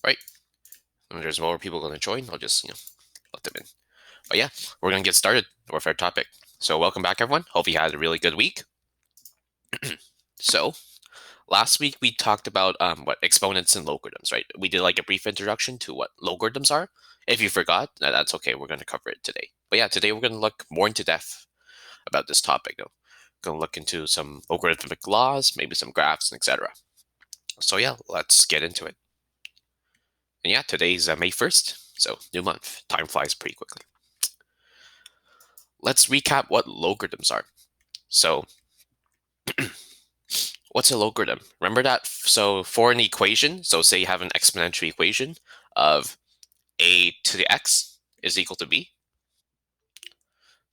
right? When there's more people going to join, I'll just let them in. But yeah, we're going to get started with our topic. So welcome back, everyone. Hope you had a really good week. So last week we talked about what exponents and logarithms, right? We did like a brief introduction to what logarithms are. If you forgot, that's okay. We're going to cover it today. But yeah, today we're going to look more into depth about this topic, though. Going to look into some logarithmic laws, maybe some graphs, and etc. So yeah, let's get into it. And yeah, today's May 1st, so new month. Time flies pretty quickly. Let's recap what logarithms are. So what's a logarithm? Remember that? So for an equation, so say you have an exponential equation of a to the x is equal to b.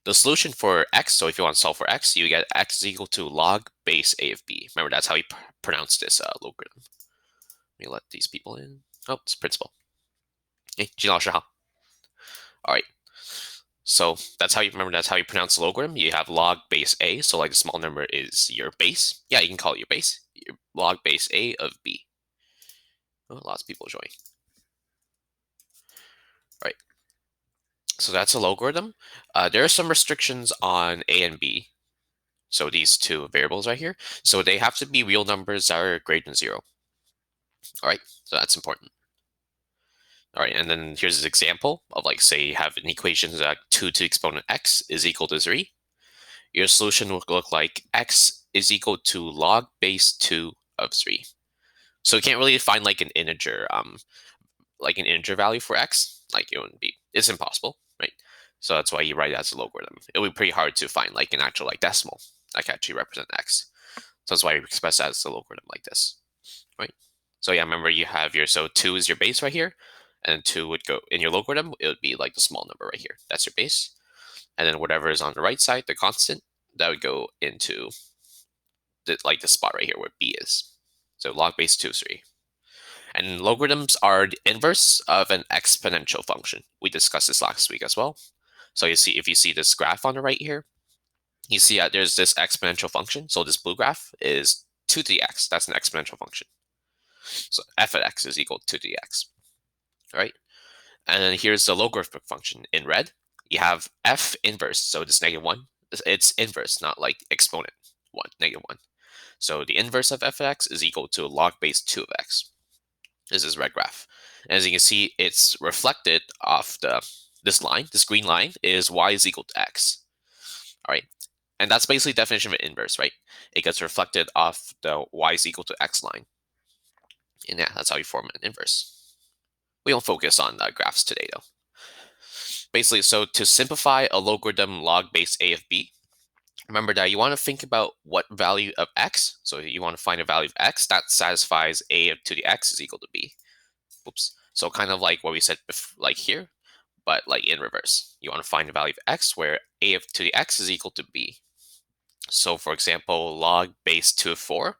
The solution for x, so if you want to solve for x, you get x is equal to log base a of b. Remember, that's how you pronounce this logarithm. Let me let these people in. Oh, it's principal. Hey, 金老师好. All right. So that's how you pronounce the logarithm. You have log base a. So like the small number is your base. Yeah, you can call it your base. Your log base a of b. Oh, lots of people join. All right. So that's a logarithm. There are some restrictions on a and b. So these two variables right here. So they have to be real numbers that are greater than 0. All right. So that's important. All right, and then here's an example of like, say you have an equation that 2 to the exponent x is equal to 3. Your solution will look like x is equal to log base 2 of 3. So you can't really find like an integer value for x. Like it's impossible, right? So that's why you write it as a logarithm. It'll be pretty hard to find like an actual like decimal that can actually represent x. So that's why you express that as a logarithm like this, right? So yeah, remember you have so 2 is your base right here, and 2 would go in your logarithm. It would be like the small number right here. That's your base. And then whatever is on the right side, the constant, that would go into the spot right here where b is. So log base 2 is 3. And logarithms are the inverse of an exponential function. We discussed this last week as well. So if you see this graph on the right here, you see that there's this exponential function. So this blue graph is 2 to the x. That's an exponential function. So f of x is equal to 2 to the x. All right. And then here's the logarithmic function in red. You have f inverse. So this -1. It's inverse, not like exponent 1, -1. So the inverse of f of x is equal to log base 2 of x. This is red graph. And as you can see, it's reflected off this line. This green line is y is equal to x. All right. And that's basically the definition of an inverse, right? It gets reflected off the y is equal to x line. And yeah, that's how you form an inverse. We don't focus on graphs today, though. Basically, so to simplify a logarithm log base a of b, remember that you want to think about what value of x. So you want to find a value of x that satisfies a to the x is equal to b. Oops. So kind of like what we said like here, but like in reverse. You want to find a value of x where a to the x is equal to b. So for example, log base 2 of 4.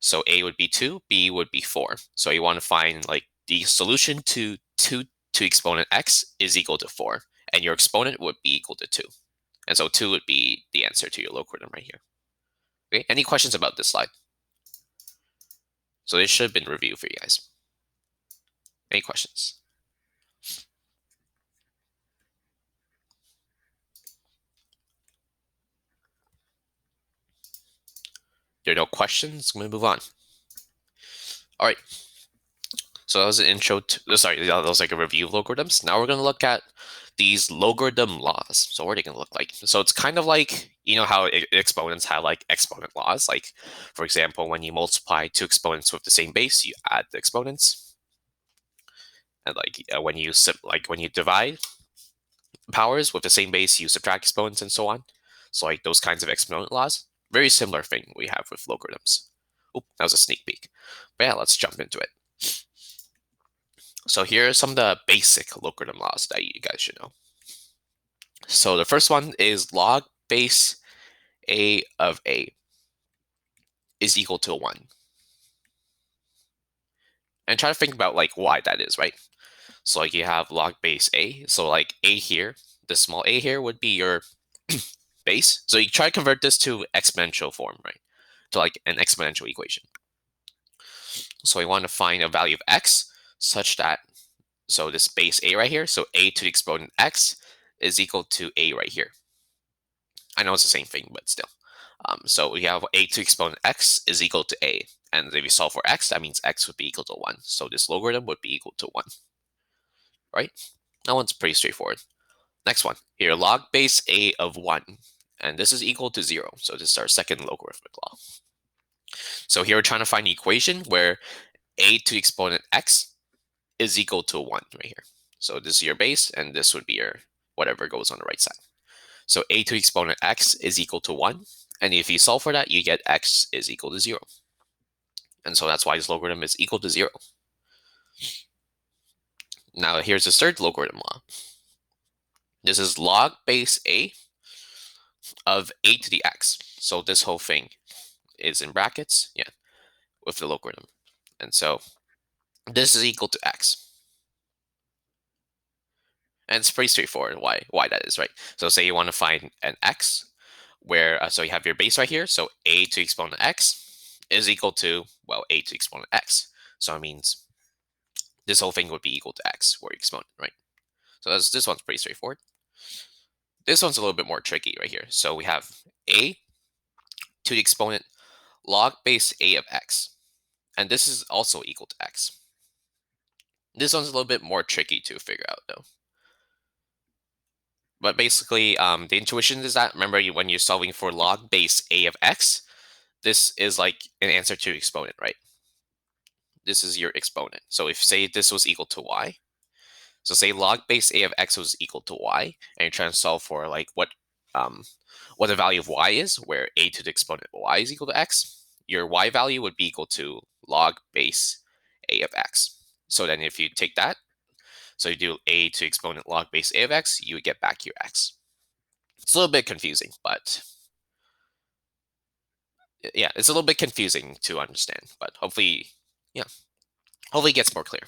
So a would be 2, b would be 4. So you want to find like the solution to 2 to exponent x is equal to 4, and your exponent would be equal to 2. And so 2 would be the answer to your logarithm right here. Okay, any questions about this slide? So this should have been reviewed for you guys. Any questions? There are no questions. I'm going to move on. All right. So that was an intro to, sorry, that was like a review of logarithms. Now we're going to look at these logarithm laws. So what are they going to look like? So it's kind of like, you know how exponents have like exponent laws. Like, for example, when you multiply two exponents with the same base, you add the exponents. And like when you divide powers with the same base, you subtract exponents and so on. So like those kinds of exponent laws. Very similar thing we have with logarithms. Oop, that was a sneak peek. But yeah, let's jump into it. So here are some of the basic logarithm laws that you guys should know. So the first one is log base a of a is equal to 1. And try to think about like why that is, right? So like you have log base a. So like a here, the small a here would be your base. So you try to convert this to exponential form, right? To like an exponential equation. So we want to find a value of x. such that, so this base a right here, so a to the exponent x is equal to a right here. I know it's the same thing, but still. So we have a to the exponent x is equal to a. And if you solve for x, that means x would be equal to 1. So this logarithm would be equal to 1. Right? That one's pretty straightforward. Next one. Here, log base a of 1. And this is equal to 0. So this is our second logarithmic law. So here we're trying to find the equation where a to the exponent x is equal to 1 right here. So this is your base, and this would be your whatever goes on the right side. So a to the exponent x is equal to 1. And if you solve for that, you get x is equal to 0. And so that's why this logarithm is equal to 0. Now here's the third logarithm law. This is log base a of a to the x. So this whole thing is in brackets, yeah, with the logarithm. And so this is equal to x. And it's pretty straightforward why that is, right? So say you want to find an x where, so you have your base right here. So a to the exponent x is equal to, well, a to the exponent x. So it means this whole thing would be equal to x for exponent, right? So this one's pretty straightforward. This one's a little bit more tricky right here. So we have a to the exponent log base a of x. And this is also equal to x. This one's a little bit more tricky to figure out though. But basically, the intuition is that, remember, when you're solving for log base a of x, this is like an answer to exponent, right? This is your exponent. So if, say, this was equal to y, so say log base a of x was equal to y, and you're trying to solve for like what the value of y is, where a to the exponent y is equal to x, your y value would be equal to log base a of x. So then if you take that, so you do a to exponent log base a of x, you would get back your x. It's a little bit confusing, but yeah, it's a little bit confusing to understand, but hopefully, yeah, hopefully it gets more clear.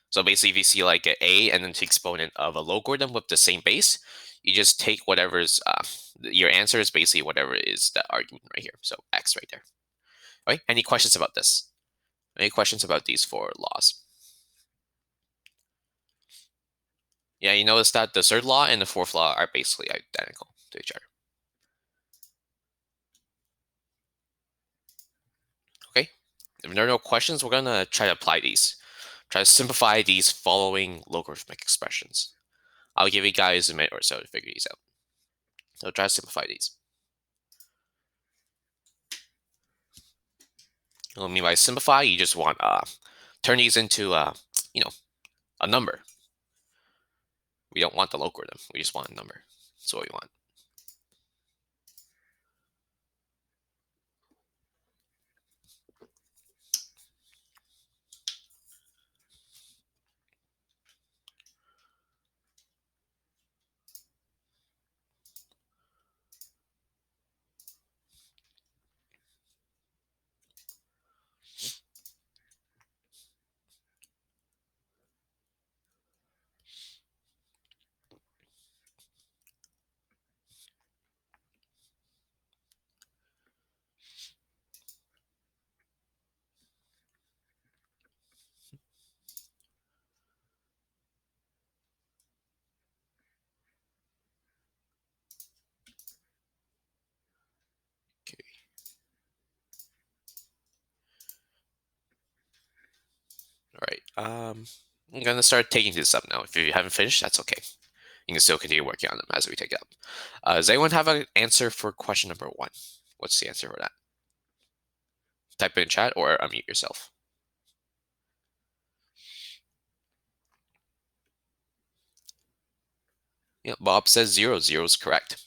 So basically, if you see like an a and then the exponent of a logarithm with the same base, you just take whatever's, your answer is basically whatever is the argument right here. So x right there. All right, any questions about this? Any questions about these four laws? Yeah, you notice that the third law and the fourth law are basically identical to each other. Okay, if there are no questions, we're gonna try to apply these. Try to simplify these following logarithmic expressions. I'll give you guys a minute or so to figure these out. So try to simplify these. What I mean by simplify, you just want turn these into you know, a number. We don't want the logarithm. We just want a number. That's what we want. Okay. All right. I'm gonna start taking this up now. If you haven't finished, that's okay. You can still continue working on them as we take it up. Does anyone have an answer for question number 1? What's the answer for that? Type it in chat or unmute yourself. Yeah, Bob says 0. 0 is correct.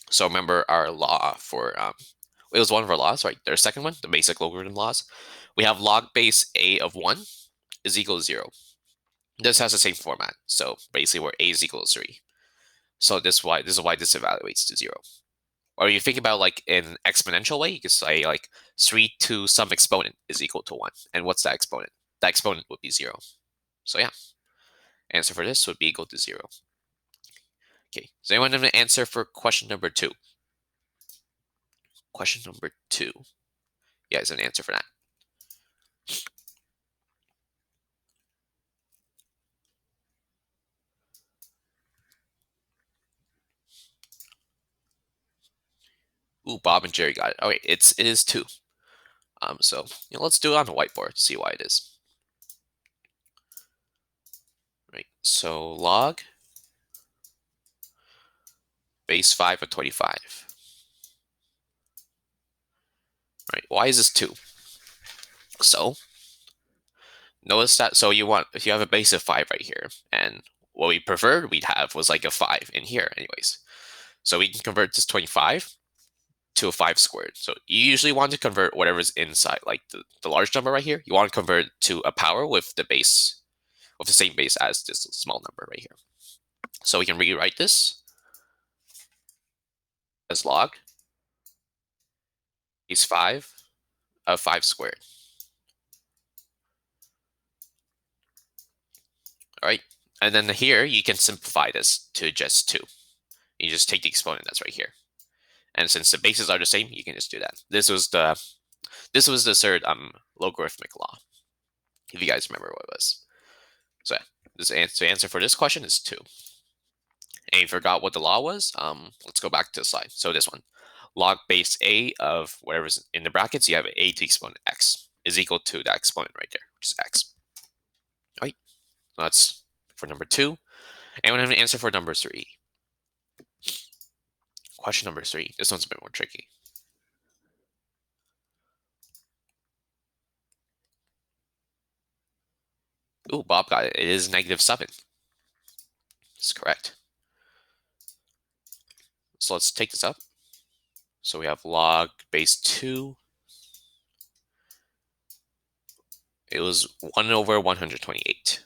So remember our law for it was one of our laws, right? There's a second one, the basic logarithm laws. We have log base a of 1 is equal to 0. This has the same format. So basically where a is equal to 3. So this is why this evaluates to 0. Or you think about like in exponential way, you could say like 3 to some exponent is equal to 1. And what's that exponent? That exponent would be 0. So yeah, answer for this would be equal to 0. Okay, does anyone have an answer for question number 2? Question number 2. Yeah, is an answer for that. Ooh, Bob and Jerry got it. Oh wait, it is 2. So let's do it on the whiteboard, see why it is. Right. So log base 5 of 25. Right. Why is this 2? So notice that. So if you have a base of 5 right here, and what we preferred we'd have was like a 5 in here, anyways. So we can convert this 25 to a 5 squared. So you usually want to convert whatever's inside, like the large number right here. You want to convert to a power with the base, with the same base as this small number right here. So we can rewrite this as log base 5 of 5 squared. All right. And then here you can simplify this to just 2. You just take the exponent that's right here. And since the bases are the same, you can just do that. This was the third logarithmic law, if you guys remember what it was. So yeah, the answer for this question is 2. And you forgot what the law was, let's go back to the slide. So this one, log base a of whatever's in the brackets, you have a to the exponent x is equal to that exponent right there, which is x. All right, so that's for number 2. Anyone have an answer for number 3? Question number 3. This one's a bit more tricky. Ooh, Bob got it. It is -7. That's correct. So let's take this up. So we have log base 2. It was 1 over 128.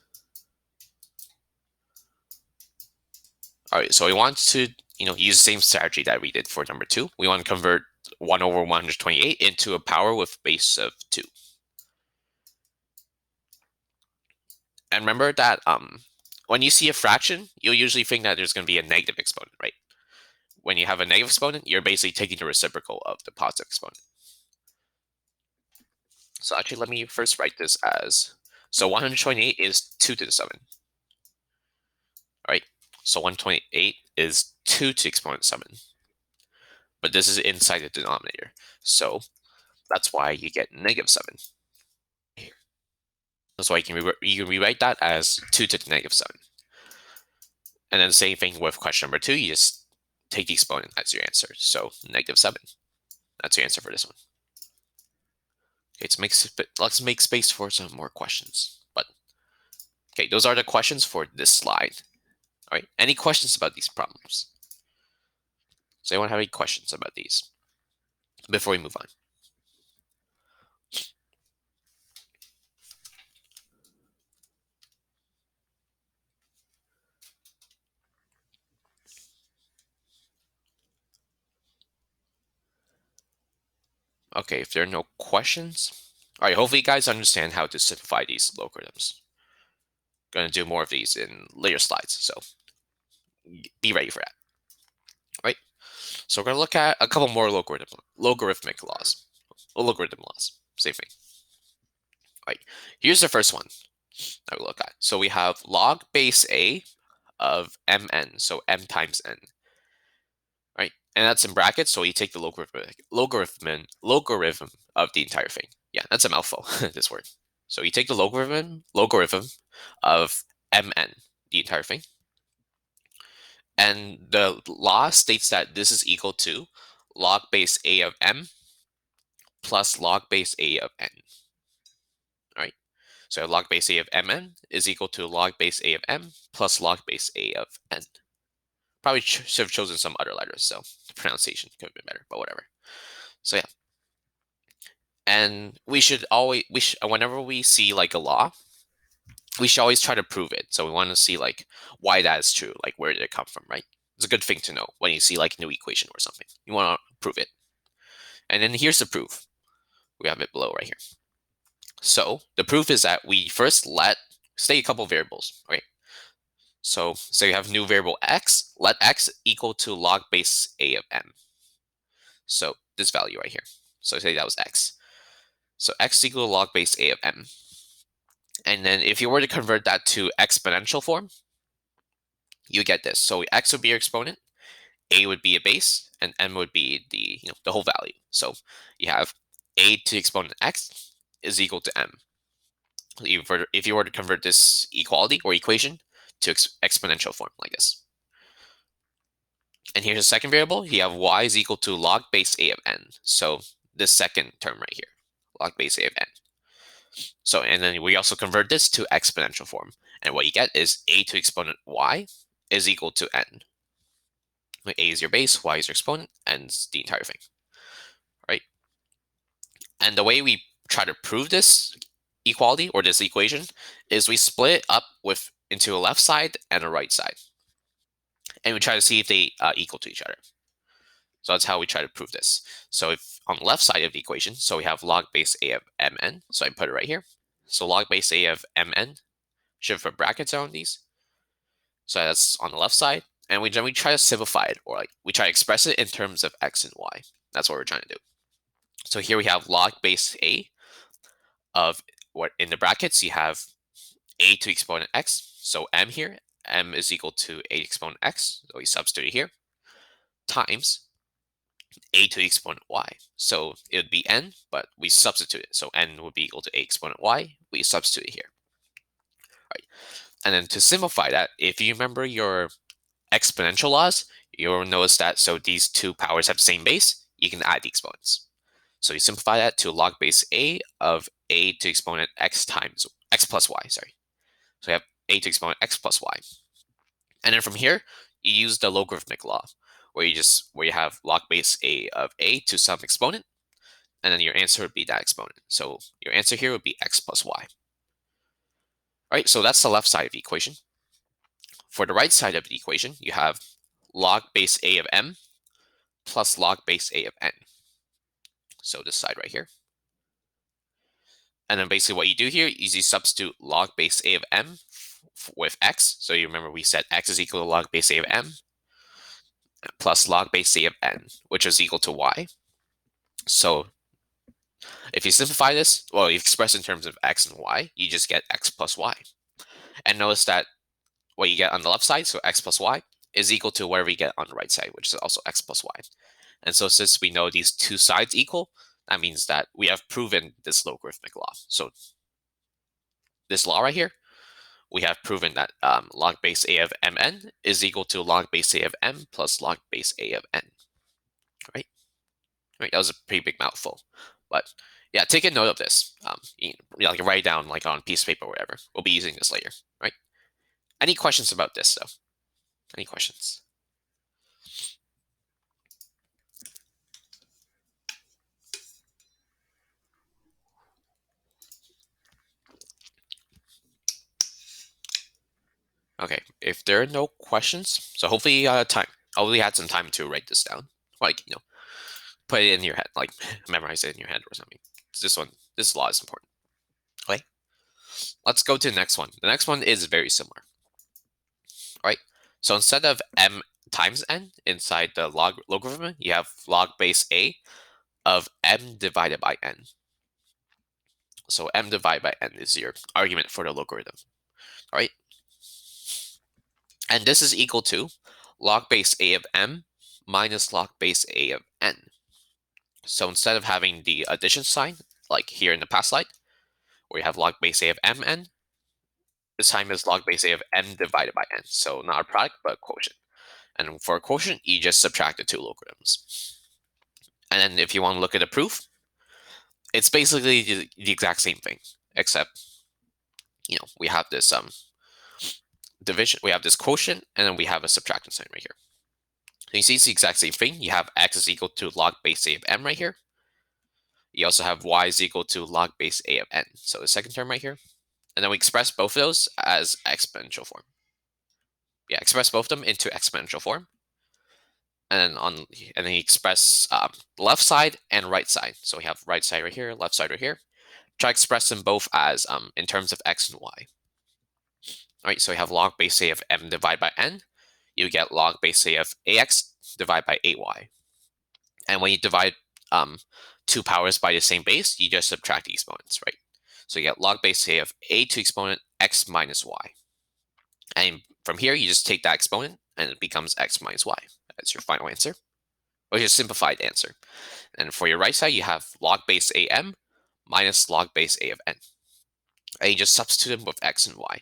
All right, so we want to use the same strategy that we did for number 2. We want to convert 1 over 128 into a power with base of 2. And remember that when you see a fraction, you'll usually think that there's going to be a negative exponent, right? When you have a negative exponent, you're basically taking the reciprocal of the positive exponent. So actually, let me first write this as, so 128 is 2 to the 7. All right, so 128 is 2 to the exponent 7. But this is inside the denominator. So that's why you get -7. That's why you can rewrite that as 2 to the -7. And then the same thing with question number 2. You just take the exponent as your answer. So -7. That's your answer for this one. Okay, let's make space for some more questions. But okay, those are the questions for this slide. All right, any questions about these problems? Does anyone have any questions about these before we move on? Okay, if there are no questions, all right, hopefully you guys understand how to simplify these logarithms. Going to do more of these in later slides, so be ready for that. All right, so we're going to look at a couple more logarithmic laws. Logarithm laws, same thing. All right, here's the first one that we look at. So we have log base a of mn, so m times n. Right, and that's in brackets, so you take the logarithm of the entire thing. Yeah, that's a mouthful, this word. So you take the logarithm of mn, the entire thing. And the law states that this is equal to log base a of m plus log base a of n. All right, so log base a of mn is equal to log base a of m plus log base a of n. Probably should have chosen some other letters, so the pronunciation could have been better, but whatever. So yeah. And whenever we see like a law, we should always try to prove it. So we want to see like why that is true, like where did it come from, right? It's a good thing to know when you see like a new equation or something. You want to prove it. And then here's the proof. We have it below right here. So the proof is that we first say a couple variables, right? So say you have new variable x, let x equal to log base a of m. So this value right here. So say that was x. So x equal to log base a of m. And then if you were to convert that to exponential form, you get this. So x would be your exponent, a would be a base, and n would be the whole value. So you have a to the exponent x is equal to m. If you were to convert this equality or equation to exponential form like this. And here's a second variable. You have y is equal to log base a of n. So this second term right here, log base a of n. So, and then we also convert this to exponential form. And what you get is a to exponent y is equal to n. A is your base, y is your exponent, n's the entire thing, right? And the way we try to prove this equality or this equation is we split it up into a left side and a right side. And we try to see if they equal to each other. So that's how we try to prove this. So if on the left side of the equation, so we have log base a of mn. So I put it right here. So log base a of mn, should put brackets on these. So that's on the left side. And we try to simplify it, or we try to express it in terms of x and y. That's what we're trying to do. So here we have log base a of what in the brackets you have a to exponent x. So m here, m is equal to a exponent x. So we substitute here, times a to the exponent y. So it would be n, but we substitute it. So n would be equal to a exponent y. We substitute it here. Right. And then to simplify that, if you remember your exponential laws, you'll notice that so these two powers have the same base, you can add the exponents. So you simplify that to log base a of a to exponent x times x plus y, sorry. So we have a to exponent x plus y. And then from here, you use the logarithmic law, where you have log base a of a to some exponent, and then your answer would be that exponent. So your answer here would be x plus y. All right, so that's the left side of the equation. For the right side of the equation, you have log base a of m plus log base a of n. So this side right here. And then basically what you do here is you substitute log base a of m with x. So you remember we said x is equal to log base a of m plus log base a of n, which is equal to y. So if you simplify this, well, you express in terms of x and y, you just get x plus y. And notice that what you get on the left side, so x plus y, is equal to whatever you get on the right side, which is also x plus y. And so since we know these two sides equal, that means that we have proven this logarithmic law. So this law right here, we have proven that log base a of mn is equal to log base a of m plus log base a of n, right? Right, that was a pretty big mouthful, but yeah, take a note of this. Write it down on a piece of paper or whatever. We'll be using this later, right? Any questions about this though? Any questions? Okay, if there are no questions, so hopefully hopefully you had some time to write this down, put it in your head, memorize it in your head or something. This law is important. Okay, let's go to the next one. The next one is very similar. All right, so instead of m times n inside the logarithm, you have log base a of m divided by n. So m divided by n is your argument for the logarithm. All right, and this is equal to log base a of m minus log base a of n. So instead of having the addition sign, like here in the past slide, where you have log base a of mn, this time is log base a of m divided by n. So not a product, but a quotient. And for a quotient, you just subtract the two logarithms. And then if you want to look at the proof, it's basically the exact same thing, except we have this division, we have this quotient, and then we have a subtraction sign right here. So you see it's the exact same thing. You have x is equal to log base a of m right here. You also have y is equal to log base a of n. So the second term right here. And then we express both of those as exponential form. Yeah, express both of them into exponential form. And then you express left side and right side. So we have right side right here, left side right here. Try to express them both as in terms of x and y. All right, so we have log base a of m divided by n. You get log base a of ax divided by ay. And when you divide two powers by the same base, you just subtract the exponents, right? So you get log base a of a to exponent x minus y. And from here, you just take that exponent and it becomes x minus y. That's your final answer. which is a simplified answer. And for your right side, you have log base am minus log base a of n. And you just substitute them with x and y.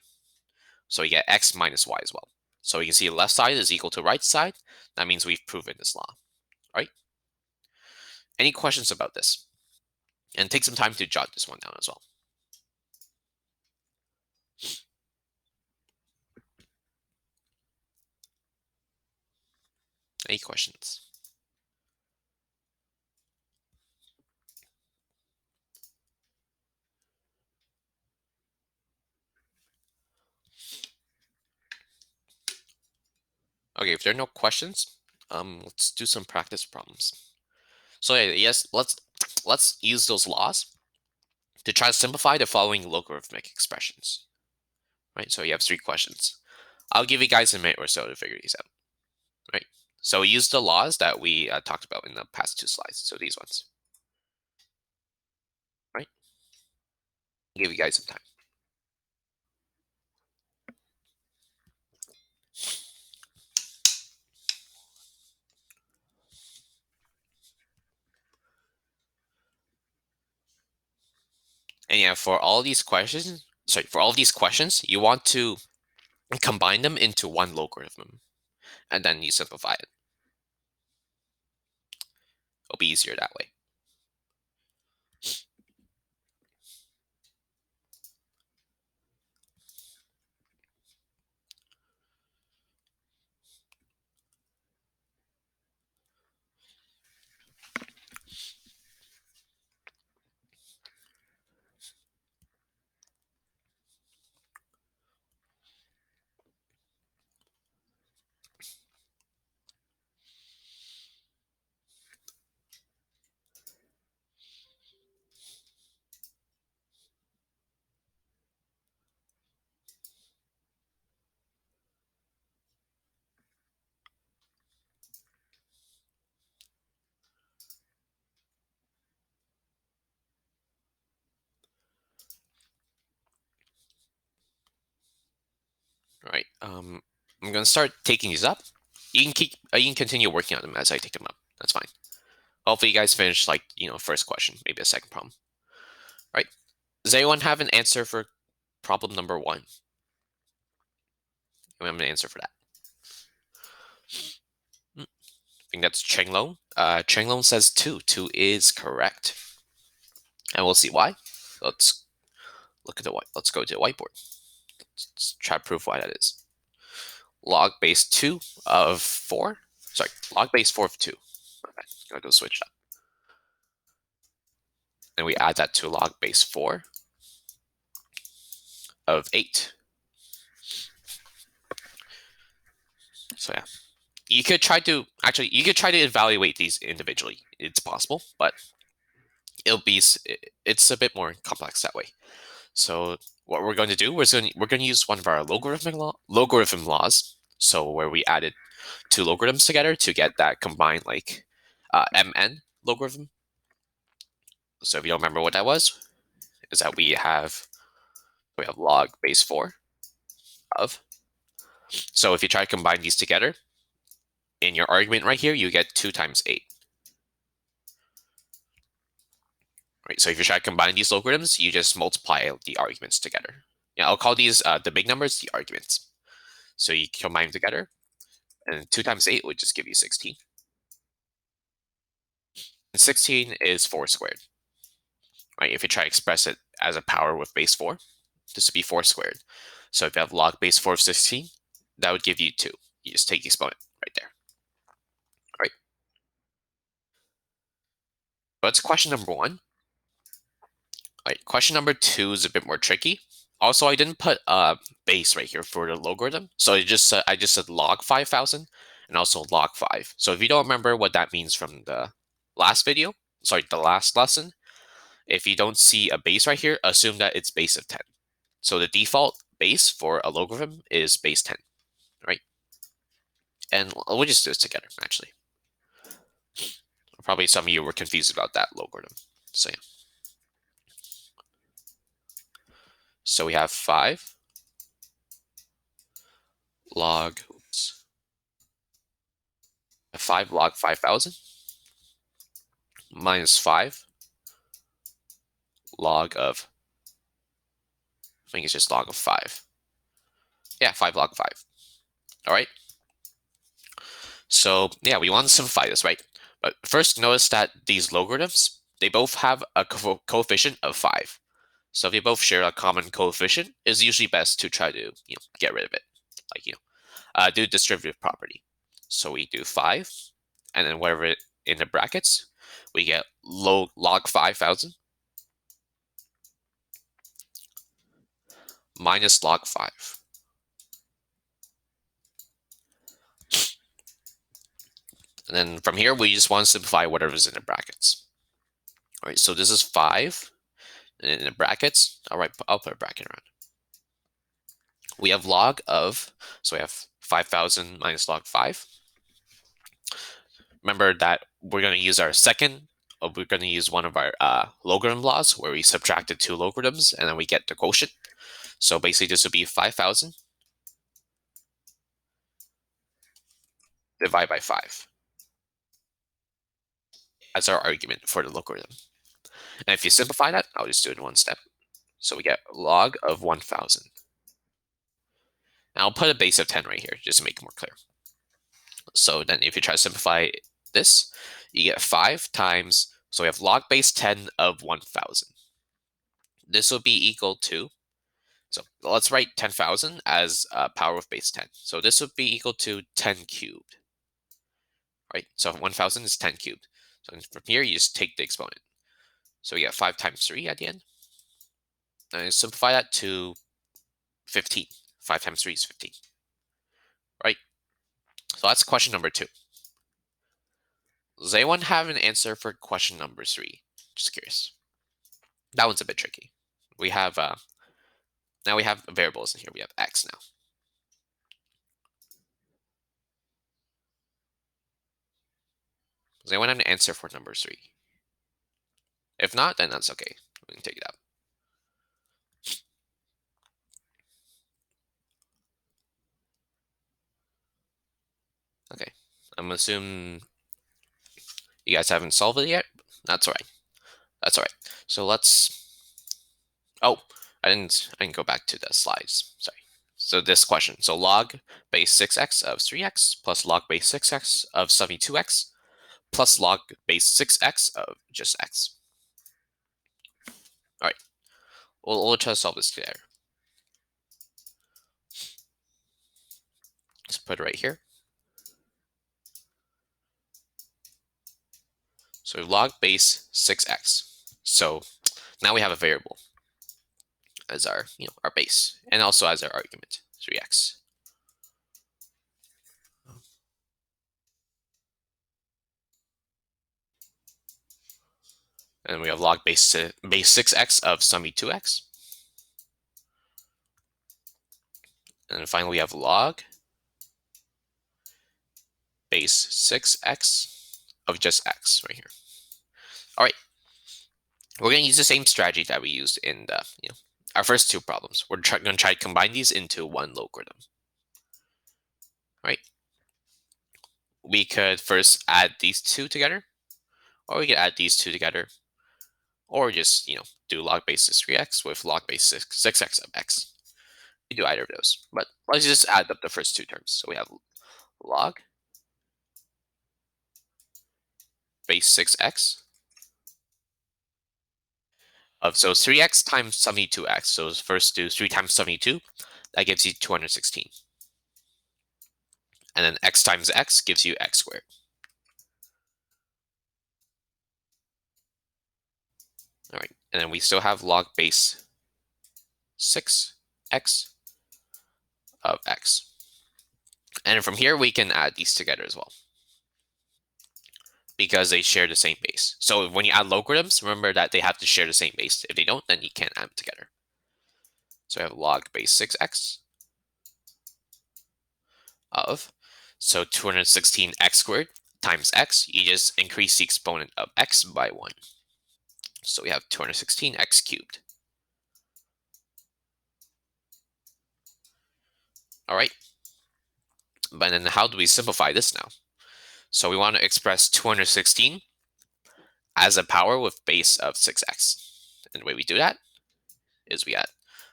So you get x minus y as well. So you can see the left side is equal to right side. That means we've proven this law, right? Any questions about this? And take some time to jot this one down as well. Any questions? Okay, if there are no questions, let's do some practice problems. So yes, let's use those laws to try to simplify the following logarithmic expressions. Right, so you have 3 questions. I'll give you guys a minute or so to figure these out. Right, so use the laws that we talked about in the past 2 slides. So these ones. Right, give you guys some time. And yeah, for all these questions, you want to combine them into one logarithm, and then you simplify it. It'll be easier that way. All right. I'm gonna start taking these up. You can continue working on them as I take them up. That's fine. Hopefully, you guys finish first question, maybe a second problem. Right? Does anyone have an answer for problem number 1? I'm gonna answer for that. I think that's Chenglong. Chenglong says 2. 2 is correct, and we'll see why. Let's look at the white. Let's go to the whiteboard. Let's try to prove why that is. Log base 2 of 4. Sorry, log base 4 of 2. Okay, gotta go switch that. And we add that to log base 4 of 8. So yeah, you could try to evaluate these individually. It's possible, but it's a bit more complex that way. So what we're going to do is we're going to use one of our logarithm laws. So where we added 2 logarithms together to get that combined mn logarithm. So if you don't remember what that was, is that we have log base 4 of. So if you try to combine these together in your argument right here, you get 2 times 8. Right. So if you try to combine these logarithms, you just multiply the arguments together. Yeah, I'll call these the big numbers the arguments. So you combine them together, and 2 times 8 would just give you 16. And 16 is 4 squared. Right? If you try to express it as a power with base 4, this would be 4 squared. So if you have log base 4 of 16, that would give you 2. You just take the exponent right there. Right. That's question number 1. Right, question number 2 is a bit more tricky. Also, I didn't put a base right here for the logarithm, so I just said log 5,000 and also log 5. So if you don't remember what that means from the last video, sorry, the last lesson, if you don't see a base right here, assume that it's base of 10. So the default base for a logarithm is base 10, right? And we'll just do this together, actually. Probably some of you were confused about that logarithm. So yeah. So we have 5 log 5 log 5,000. minus 5 log of, I think it's just log of 5. Yeah, 5 log 5. All right. So yeah, we want to simplify this, right? But first, notice that these logarithms, they both have a coefficient of 5. So if they both share a common coefficient, it's usually best to try to get rid of it, like do distributive property. So we do 5, and then whatever in the brackets, we get log 5,000 minus log 5. And then from here, we just want to simplify whatever's in the brackets. All right, so this is 5, and in the brackets, I'll put a bracket around. We have log of, so we have 5,000 minus log 5. Remember that we're going to use our second, we're going to use one of our logarithm laws where we subtracted 2 logarithms and then we get the quotient. So basically this would be 5,000 divided by 5 as our argument for the logarithm. And if you simplify that, I'll just do it in one step. So we get log of 1,000. And I'll put a base of 10 right here just to make it more clear. So then if you try to simplify this, you get 5 times, so we have log base 10 of 1,000. This will be equal to, so let's write 10,000 as power of base 10. So this would be equal to 10 cubed, right? So 1,000 is 10 cubed. So from here, you just take the exponent. So we get 5 times 3 at the end. And simplify that to 15. 5 times 3 is 15, right? So that's question number 2. Does anyone have an answer for question number 3? Just curious. That one's a bit tricky. We have, now we have variables in here. We have x now. Does anyone have an answer for number 3? If not, then that's okay. We can take it out. Okay. I'm assuming you guys haven't solved it yet. That's all right. That's all right. So let's. Oh, I didn't go back to the slides. Sorry. So this question. So log base 6x of 3x plus log base 6x of 72x plus log base 6x of just x. All right. We'll try to solve this together. Let's put it right here. So log base 6x. So now we have a variable as our our base and also as our argument 3x. And we have log base 6x of 72x. And then finally we have log base 6x of just x right here. All right. We're going to use the same strategy that we used in the our first 2 problems. We're going to try to combine these into one logarithm. Right? We could first add these 2 together, or we could add these 2 together, or just do log base 3x with log base 6x of x. We do either of those, but let's just add up the first 2 terms. So we have log base 6x of, so 3x times 72x. So first do 3 times 72, that gives you 216. And then x times x gives you x squared. All right, and then we still have log base 6x of x. And from here, we can add these together as well, because they share the same base. So when you add logarithms, remember that they have to share the same base. If they don't, then you can't add them together. So we have log base 6x of, so 216x squared times x, you just increase the exponent of x by 1. So we have 216x cubed. All right. But then how do we simplify this now? So we want to express 216 as a power with base of 6x. And the way we do that is we add.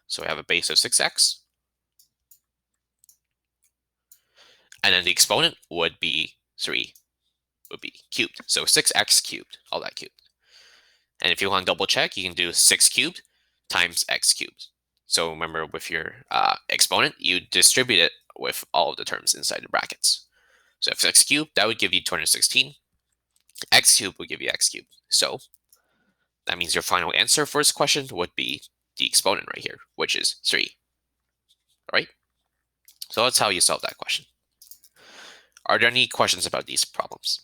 So we have a base of 6x, and then the exponent would be 3, would be cubed. So 6x cubed, all that cubed. And if you want to double check, you can do 6 cubed times x cubed. So remember, with your exponent, you distribute it with all of the terms inside the brackets. So if x cubed, that would give you 216. X cubed would give you x cubed. So that means your final answer for this question would be the exponent right here, which is 3. All right? So that's how you solve that question. Are there any questions about these problems?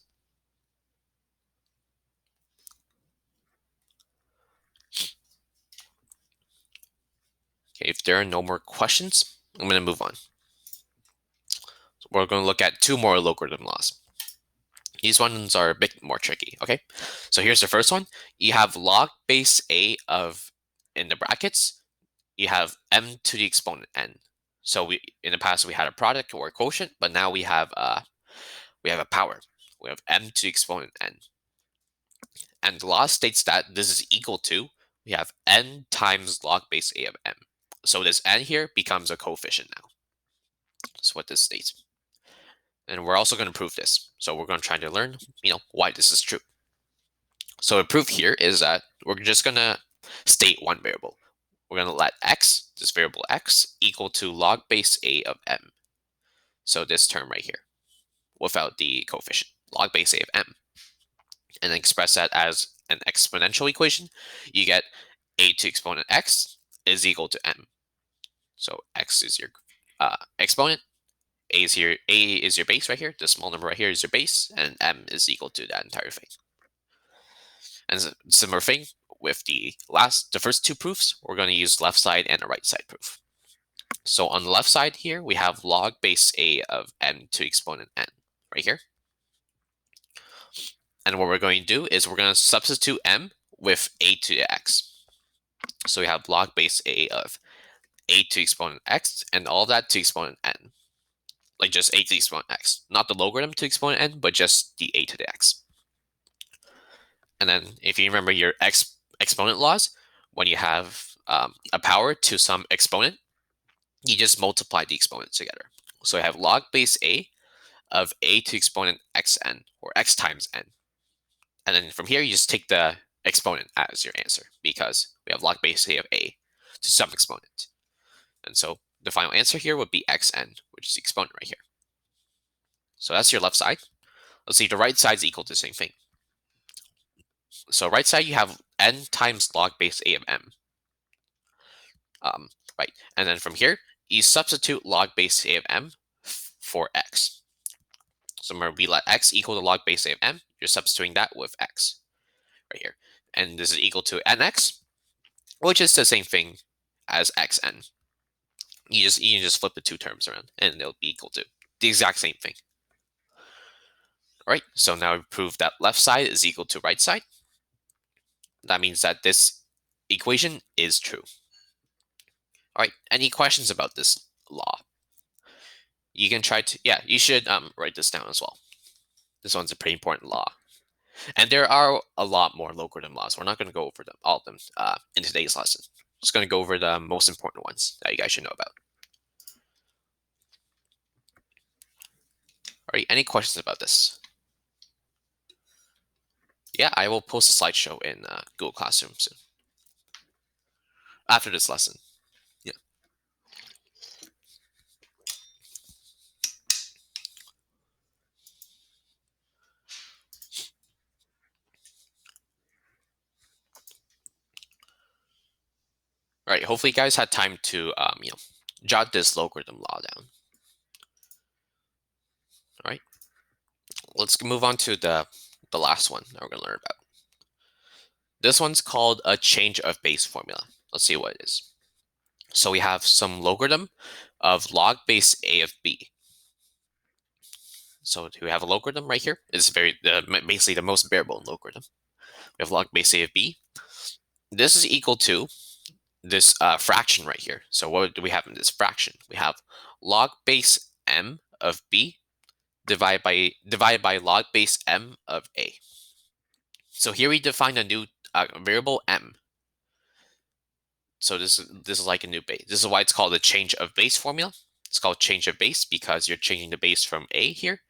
Okay, if there are no more questions, I'm going to move on. So we're going to look at 2 more logarithm laws. These ones are a bit more tricky, okay? So here's the first one. You have log base a of, in the brackets, you have m to the exponent n. So in the past we had a product or a quotient, but now we have a power. We have m to the exponent n. And the law states that this is equal to, we have n times log base a of m. So this n here becomes a coefficient now. That's what this states. And we're also going to prove this. So we're going to try to learn, why this is true. So the proof here is that we're just going to state one variable. We're going to let x, this variable x, equal to log base a of m. So this term right here, without the coefficient, log base a of m. And then express that as an exponential equation. You get a to exponent x is equal to m. So x is your exponent, a is your base right here. The small number right here is your base, and m is equal to that entire thing. And similar thing with the first 2 proofs, we're going to use left side and a right side proof. So on the left side here, we have log base a of m to exponent n right here. And what we're going to do is we're going to substitute m with a to the x. So we have log base a of a to exponent x, and all that to exponent n. Like just a to the exponent x. Not the logarithm to exponent n, but just the a to the x. And then if you remember your exponent laws, when you have a power to some exponent, you just multiply the exponents together. So I have log base a of a to exponent xn, or x times n. And then from here, you just take the exponent as your answer, because we have log base a of a to some exponent. And so the final answer here would be xn, which is the exponent right here. So that's your left side. Let's see, the right side is equal to the same thing. So right side, you have n times log base a of m. Right, and then from here, you substitute log base a of m for x. So remember, we let x equal to log base a of m. You're substituting that with x right here. And this is equal to nx, which is the same thing as xn. You just flip the 2 terms around, and it'll be equal to the exact same thing. All right, so now we prove that left side is equal to right side. That means that this equation is true. All right, any questions about this law? You can try to, you should write this down as well. This one's a pretty important law. And there are a lot more logarithm laws. We're not going to go over all of them in today's lesson. Just going to go over the most important ones that you guys should know about. All right, any questions about this? Yeah, I will post a slideshow in Google Classroom soon. After this lesson. Yeah. All right, hopefully you guys had time to jot this logarithm law down. All right, let's move on to the last one that we're going to learn about. This one's called a change of base formula. Let's see what it is. So we have some logarithm of log base a of b. So we have a logarithm right here. It's basically the most bearable logarithm. We have log base a of b. This is equal to this fraction right here. So what do we have in this fraction? We have log base m of b divided by log base m of a. So here we define a new variable m. So this is like a new base. This is why it's called the change of base formula. It's called change of base because you're changing the base from a here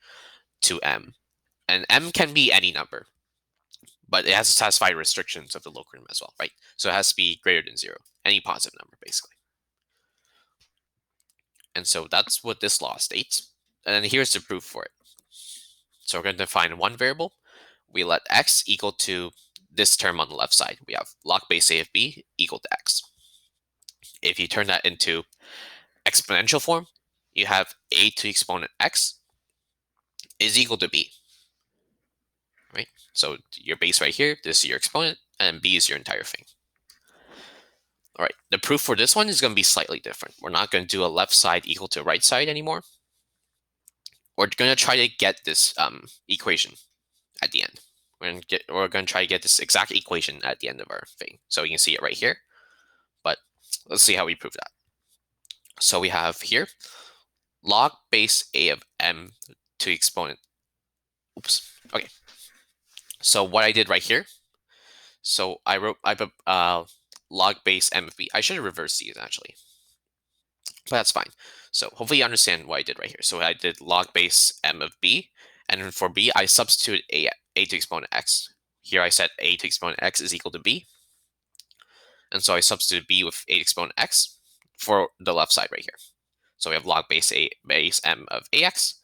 to m. And m can be any number, but it has to satisfy restrictions of the logarithm as well, right? So it has to be greater than 0, any positive number, basically. And so that's what this law states. And then here's the proof for it. So we're going to define one variable. We let x equal to this term on the left side. We have log base a of b equal to x. If you turn that into exponential form, you have a to the exponent x is equal to b, right? So your base right here, this is your exponent, and b is your entire thing. All right, the proof for this one is going to be slightly different. We're not going to do a left side equal to right side anymore. We're going to try to get this equation at the end. We're going to try to get this exact equation at the end of our thing. So you can see it right here, but let's see how we prove that. So we have here log base a of m to the exponent. Oops. Okay. So what I did right here, so I put log base m of b. I should have reversed these actually, but that's fine. So hopefully you understand what I did right here. So I did log base m of b, and then for b, I substituted a to exponent x. Here I set a to exponent x is equal to b, and so I substitute b with a to exponent x for the left side right here. So we have log base m of ax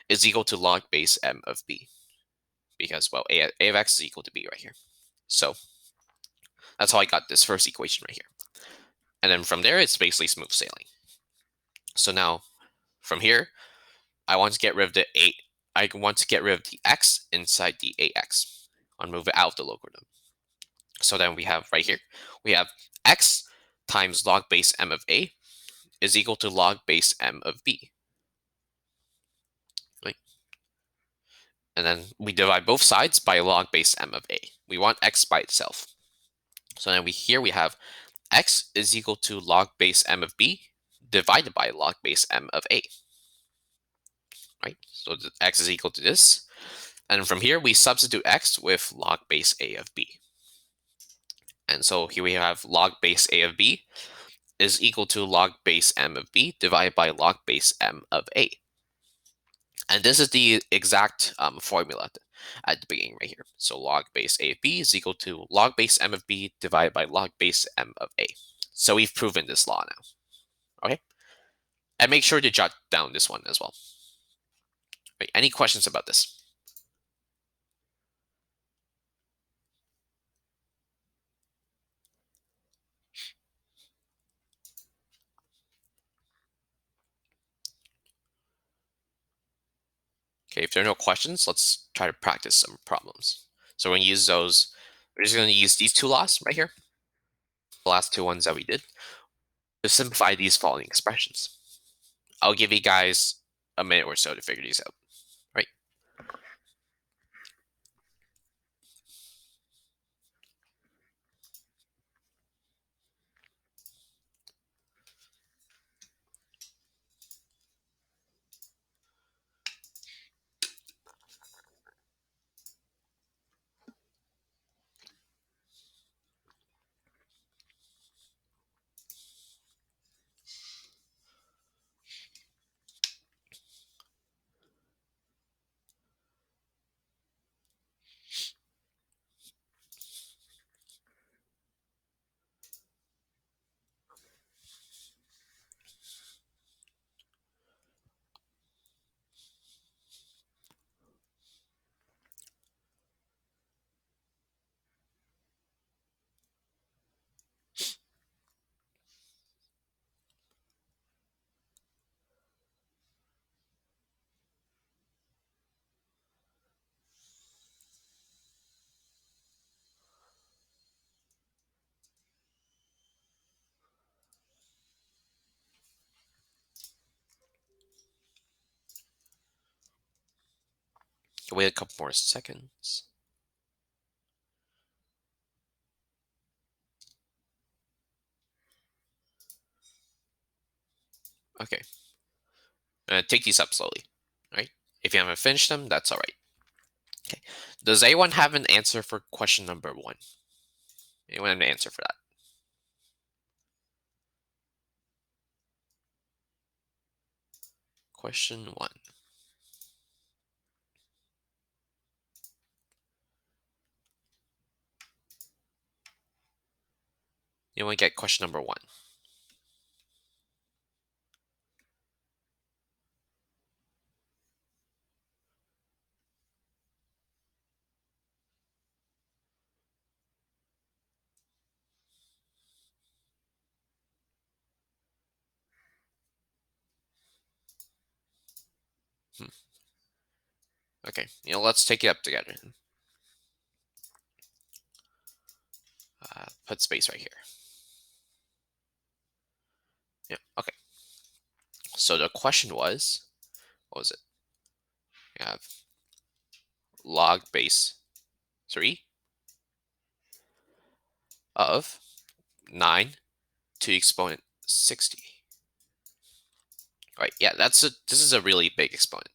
is equal to log base m of b, because, well, a of x is equal to b right here. So that's how I got this first equation right here. And then from there, it's basically smooth sailing. So now from here, I want to get rid of the a. I want to get rid of the x inside the ax. I'll move it out of the logarithm. So then we have right here, we have x times log base m of a is equal to log base m of b. Right? And then we divide both sides by log base m of a. We want x by itself. So then here we have x is equal to log base m of b divided by log base m of a. Right? So x is equal to this. And from here, we substitute x with log base a of b. And so here we have log base a of b is equal to log base m of b divided by log base m of a. And this is the exact formula at the beginning right here. So log base a of b is equal to log base m of b divided by log base m of a. So we've proven this law now. Okay? And make sure to jot down this one as well. Right, any questions about this? Okay, if there are no questions, let's try to practice some problems. So we're going to use those. We're just going to use these two laws right here, the last two ones that we did, to simplify these following expressions. I'll give you guys a minute or so to figure these out. Right? Wait a couple more seconds. Okay. Take these up slowly. Right? If you haven't finished them, that's all right. Okay. Does anyone have an answer for question number 1? Anyone have an answer for that? Question 1. Anyone get question number 1? Hmm. Okay, let's take it up together. Put space right here. Yeah, okay. So the question was, what was it? We have log base 3 of 9 to the exponent 60. Right, yeah, this is a really big exponent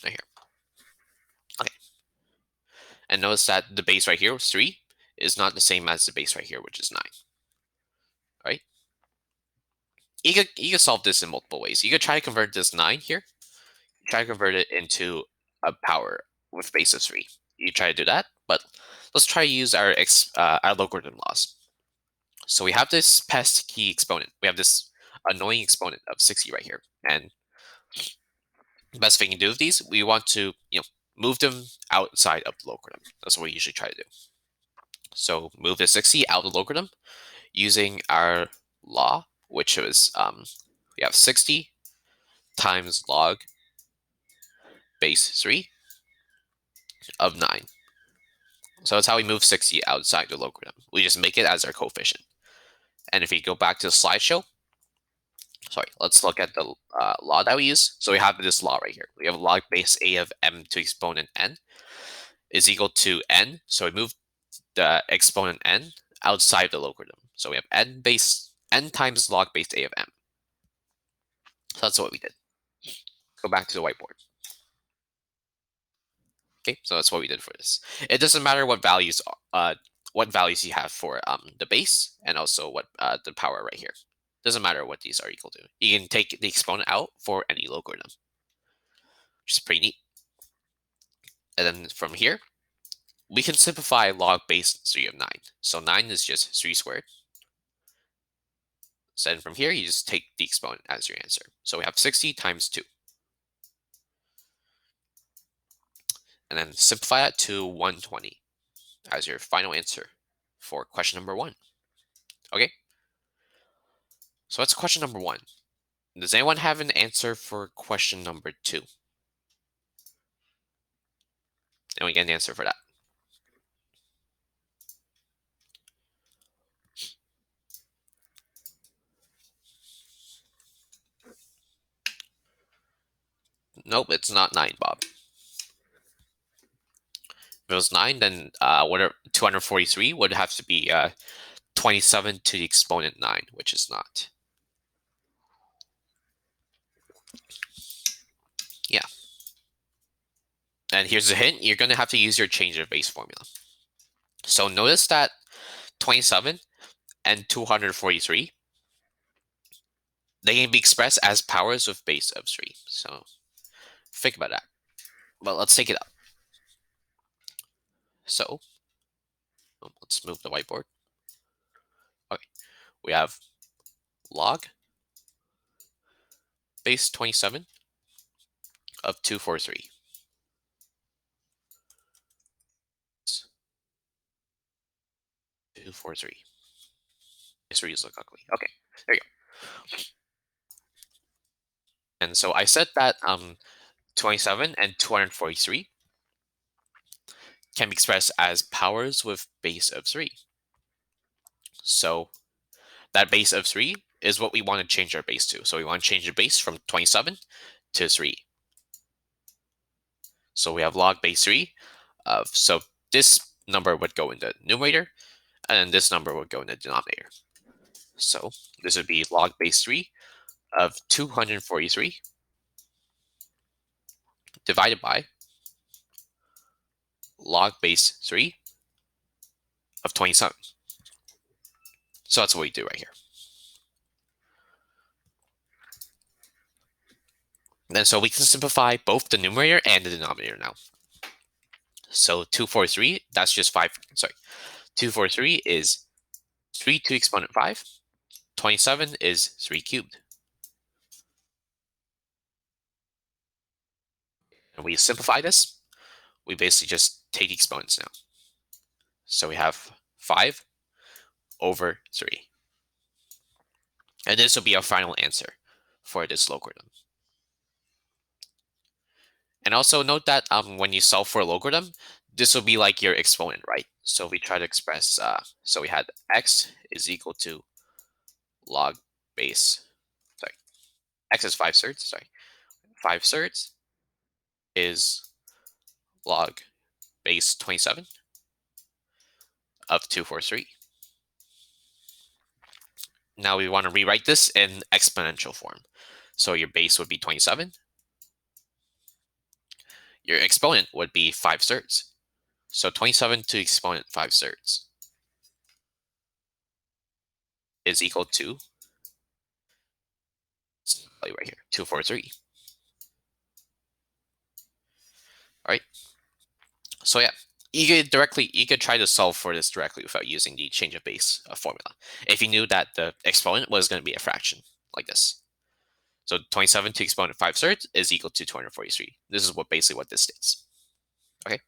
right here. Okay, and notice that the base right here, 3, is not the same as the base right here, which is 9. Right? You could solve this in multiple ways. You could try to convert this 9 here, try to convert it into a power with base of 3. You try to do that, but let's try to use our logarithm laws. So we have this pesky exponent. We have this annoying exponent of 60 right here. And the best thing you can do with these, we want to, move them outside of the logarithm. That's what we usually try to do. So move the 60 out of the logarithm using our law, which is we have 60 times log base 3 of 9. So that's how we move 60 outside the logarithm. We just make it as our coefficient. And if we go back to the slideshow, sorry, let's look at the law that we use. So we have this law right here. We have log base a of m to exponent n is equal to n. So we move the exponent n outside the logarithm. So we have n times log base a of m. So that's what we did. Go back to the whiteboard. Okay, so that's what we did for this. It doesn't matter what values you have for the base and also what the power right here. Doesn't matter what these are equal to. You can take the exponent out for any logarithm, which is pretty neat. And then from here, we can simplify log base 3 of 9. So 9 is just 3 squared. So then from here, you just take the exponent as your answer. So we have 60 times 2. And then simplify that to 120 as your final answer for question number 1. Okay, so that's question number 1. Does anyone have an answer for question number 2? Anyone get an answer for that? Nope, it's not 9, Bob. If it was 9, then 243 would have to be 27 to the exponent 9, which is not. Yeah. And here's a hint. You're going to have to use your change of base formula. So notice that 27 and 243, they can be expressed as powers with base of 3. So think about that. But let's take it up. So let's move the whiteboard. Okay, we have log base 27 of 243. 243. 3's look ugly. Okay, there you go. And so I said that 27 and 243 can be expressed as powers with base of 3. So that base of 3 is what we want to change our base to. So we want to change the base from 27 to 3. So we have log base 3 of, so this number would go in the numerator, and then this number would go in the denominator. So this would be log base 3 of 243 divided by log base 3 of 27. So that's what we do right here. And so we can simplify both the numerator and the denominator now. So 243, that's just 5. Sorry, 243 is 3 to the exponent 5. 27 is 3 cubed. And we simplify this. We basically just take the exponents now. So we have 5 over 3. And this will be our final answer for this logarithm. And also note that when you solve for a logarithm, this will be like your exponent, right? So we try to express, so we had x is equal to log base, sorry, x is 5 thirds, sorry. 5 thirds is log base 27 of 243. Now we want to rewrite this in exponential form. So your base would be 27. Your exponent would be 5 thirds. So 27 to exponent 5 thirds is equal to, right here, 243. All right. So yeah, you could try to solve for this directly without using the change of base formula. If you knew that the exponent was going to be a fraction like this. So 27 to exponent 5 thirds is equal to 243. This is basically what this states. Okay.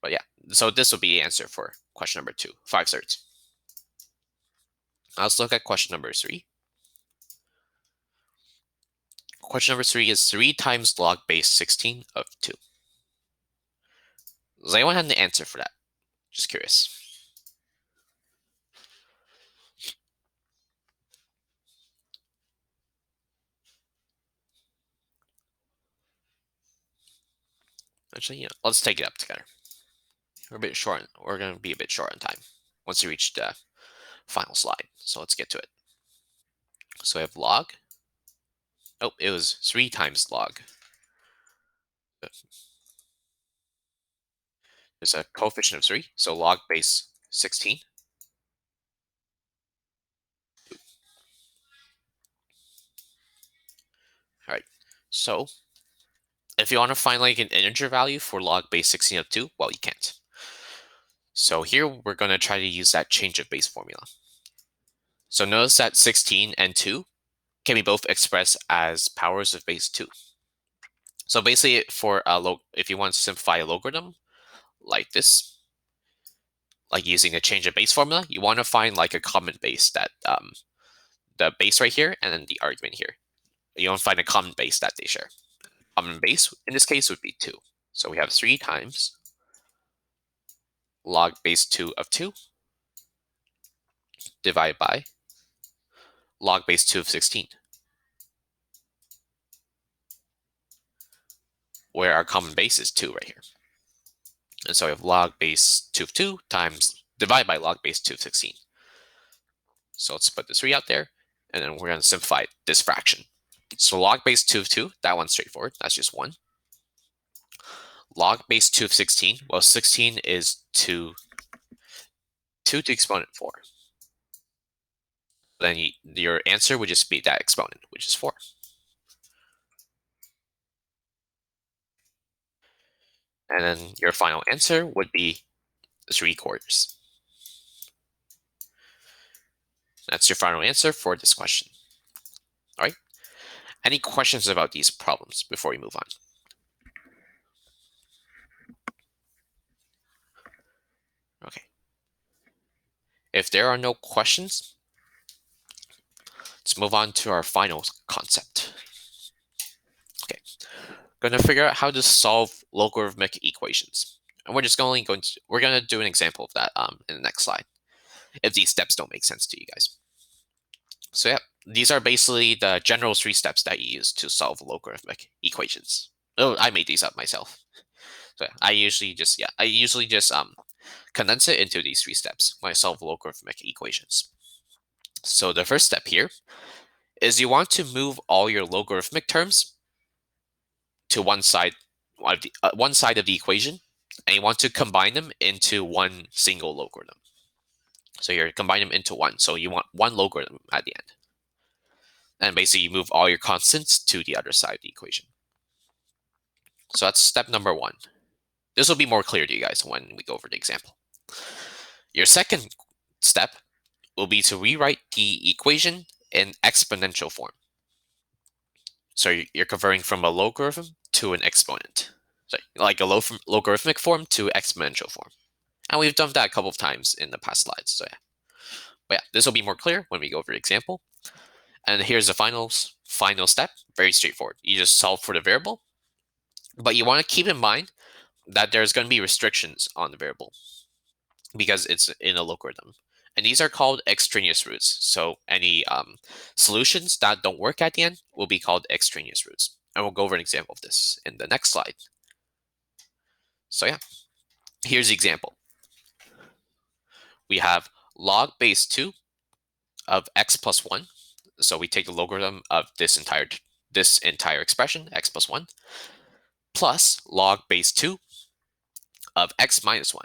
But yeah, so this will be the answer for question number 2, 5 thirds. Now let's look at question number 3. Question number 3 is 3 times log base 16 of 2. Does anyone have an answer for that? Just curious. Actually, yeah, let's take it up together. We're a bit short. We're going to be a bit short on time once we reach the final slide. So let's get to it. So we have log. Oh, it was 3 times log. There's a coefficient of 3. So log base 16. All right. So if you want to find like an integer value for log base 16 of 2, well, you can't. So here we're going to try to use that change of base formula. So notice that 16 and 2 can be both expressed as powers of base 2. So basically, for if you want to simplify a logarithm like this, like using a change of base formula, you want to find like a common base that the base right here and then the argument here. You want to find a common base that they share. Common base in this case would be 2. So we have 3 times log base 2 of 2 divided by log base 2 of 16, where our common base is 2 right here. And so we have log base 2 of 2 times divided by log base 2 of 16. So let's put the 3 out there, and then we're going to simplify this fraction. So log base 2 of 2, that one's straightforward. That's just 1. Log base 2 of 16, well, 16 is 2 to the exponent 4. Then your answer would just be that exponent, which is 4. And then your final answer would be 3/4. That's your final answer for this question. All right. Any questions about these problems before we move on? Okay. If there are no questions, let's move on to our final concept. Okay. Going to figure out how to solve logarithmic equations. And we're just going to do an example of that in the next slide, if these steps don't make sense to you guys. So yeah, these are basically the general 3 steps that you use to solve logarithmic equations. Oh, I made these up myself. So I usually just condense it into these 3 steps when I solve logarithmic equations. So the first step here is you want to move all your logarithmic terms to one side of the equation, and you want to combine them into one single logarithm. So you're combining them into one. So you want one logarithm at the end. And basically you move all your constants to the other side of the equation. So that's step number one. This will be more clear to you guys when we go over the example. Your second step will be to rewrite the equation in exponential form. So you're converting from a logarithm to an exponent. So like a logarithmic form to exponential form. And we've done that a couple of times in the past slides. So yeah. But yeah, this will be more clear when we go over the example. And here's the final step. Very straightforward. You just solve for the variable. But you want to keep in mind that there's going to be restrictions on the variable because it's in a logarithm. And these are called extraneous roots. So any solutions that don't work at the end will be called extraneous roots. And we'll go over an example of this in the next slide. So yeah, here's the example. We have log base 2 of x plus 1. So we take the logarithm of this entire expression, x plus 1, plus log base 2 of x minus 1.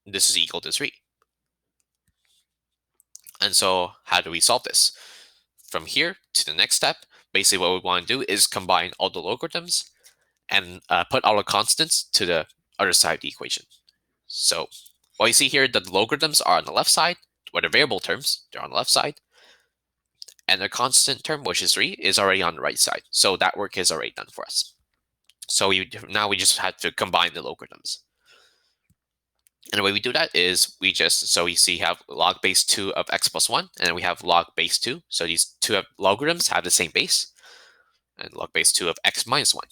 This is equal to 3. And so how do we solve this? From here to the next step, basically what we want to do is combine all the logarithms and put all the constants to the other side of the equation. So what you see here, the logarithms are on the left side, where the variable terms, they're on the left side, and the constant term, which is 3, is already on the right side. So that work is already done for us. So now we just have to combine the logarithms. And the way we do that is so we see have log base 2 of x plus 1, and then we have log base 2. So these two logarithms have the same base, and log base 2 of x minus 1.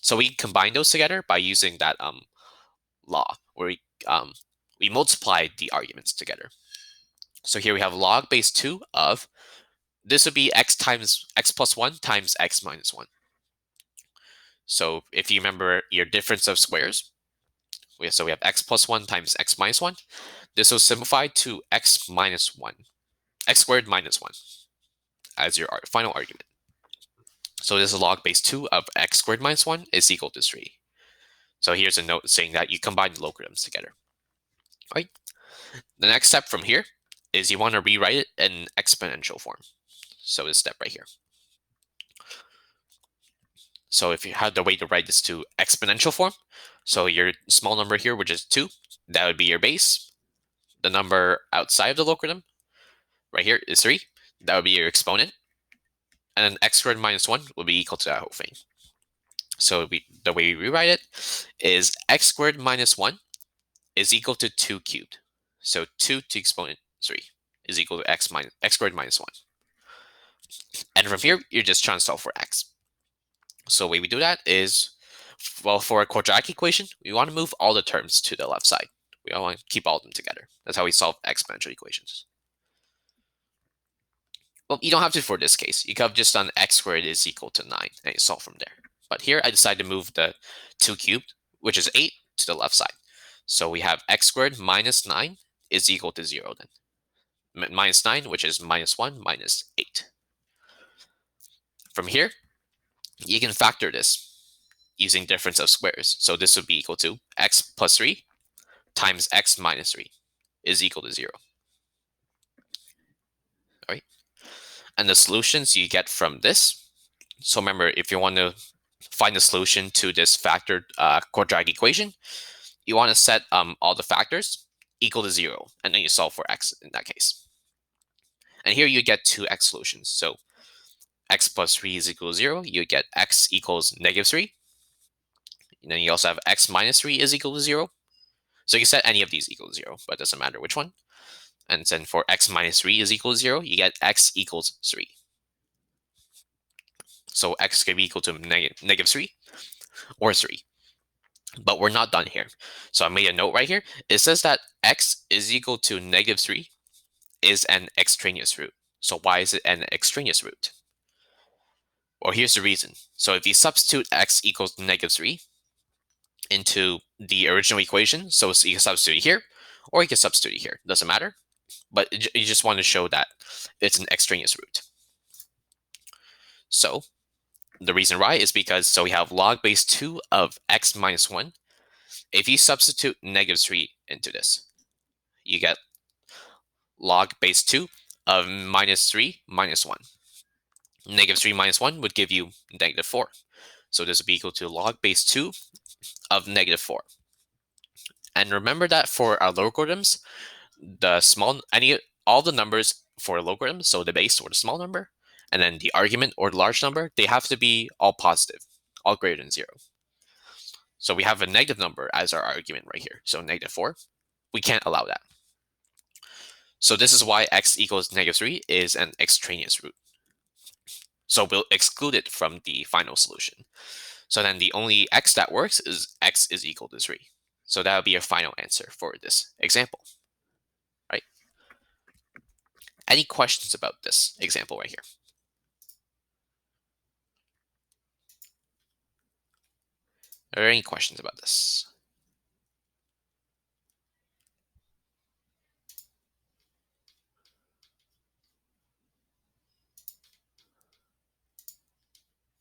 So we combine those together by using that law, where we multiply the arguments together. So here we have log base 2 of, this would be x times x plus 1 times x minus 1. So if you remember your difference of squares, so we have x plus 1 times x minus 1. This will simplify to x minus 1, x squared minus 1 as your final argument. So this is log base 2 of x squared minus 1 is equal to 3. So here's a note saying that you combine the logarithms together. All right. The next step from here is you want to rewrite it in exponential form. So this step right here. So if you had the way to write this to exponential form, so your small number here, which is 2, that would be your base. The number outside of the logarithm, right here, is 3. That would be your exponent. And then x squared minus 1 will be equal to that whole thing. So the way we rewrite it is x squared minus 1 is equal to 2 cubed. So 2 to exponent 3 is equal to x squared minus 1. And from here, you're just trying to solve for x. So the way we do that is, well, for a quadratic equation, we want to move all the terms to the left side. We all want to keep all of them together. That's how we solve exponential equations. Well, you don't have to for this case. You could have just done x squared is equal to 9, and you solve from there. But here, I decided to move the 2 cubed, which is 8, to the left side. So we have x squared minus 9 is equal to 0 then. Minus 9, which is minus 1 minus 8. From here, you can factor this using difference of squares. So this would be equal to x plus 3 times x minus 3 is equal to 0. All right. And the solutions you get from this. So remember, if you want to find the solution to this factored quadratic equation, you want to set all the factors equal to 0, and then you solve for x in that case. And here you get 2x solutions. So x plus 3 is equal to 0. You get x equals negative 3. And then you also have x minus 3 is equal to 0. So you can set any of these equal to 0, but it doesn't matter which one. And then for x minus 3 is equal to 0, you get x equals 3. So x can be equal to negative 3 or 3. But we're not done here. So I made a note right here. It says that x is equal to negative 3 is an extraneous root. So why is it an extraneous root? Well, here's the reason. So if you substitute x equals negative 3 into the original equation, so you can substitute it here, or you can substitute it here. Doesn't matter. But you just want to show that it's an extraneous root. So the reason why is because, so we have log base 2 of x minus 1 If you substitute -3 into this, you get log base 2 of -3 minus 1. -3 minus 1 would give you -4. So this would be equal to log base 2 of -4. And remember that for our logarithms, all the numbers for logarithms, so the base or the small number, and then the argument or the large number, they have to be all positive, all greater than 0. So we have a negative number as our argument right here. So -4, we can't allow that. So this is why x equals -3 is an extraneous root. So we'll exclude it from the final solution. So then the only x that works is x is equal to 3. So that would be our final answer for this example, right? Any questions about this example right here? Are there any questions about this?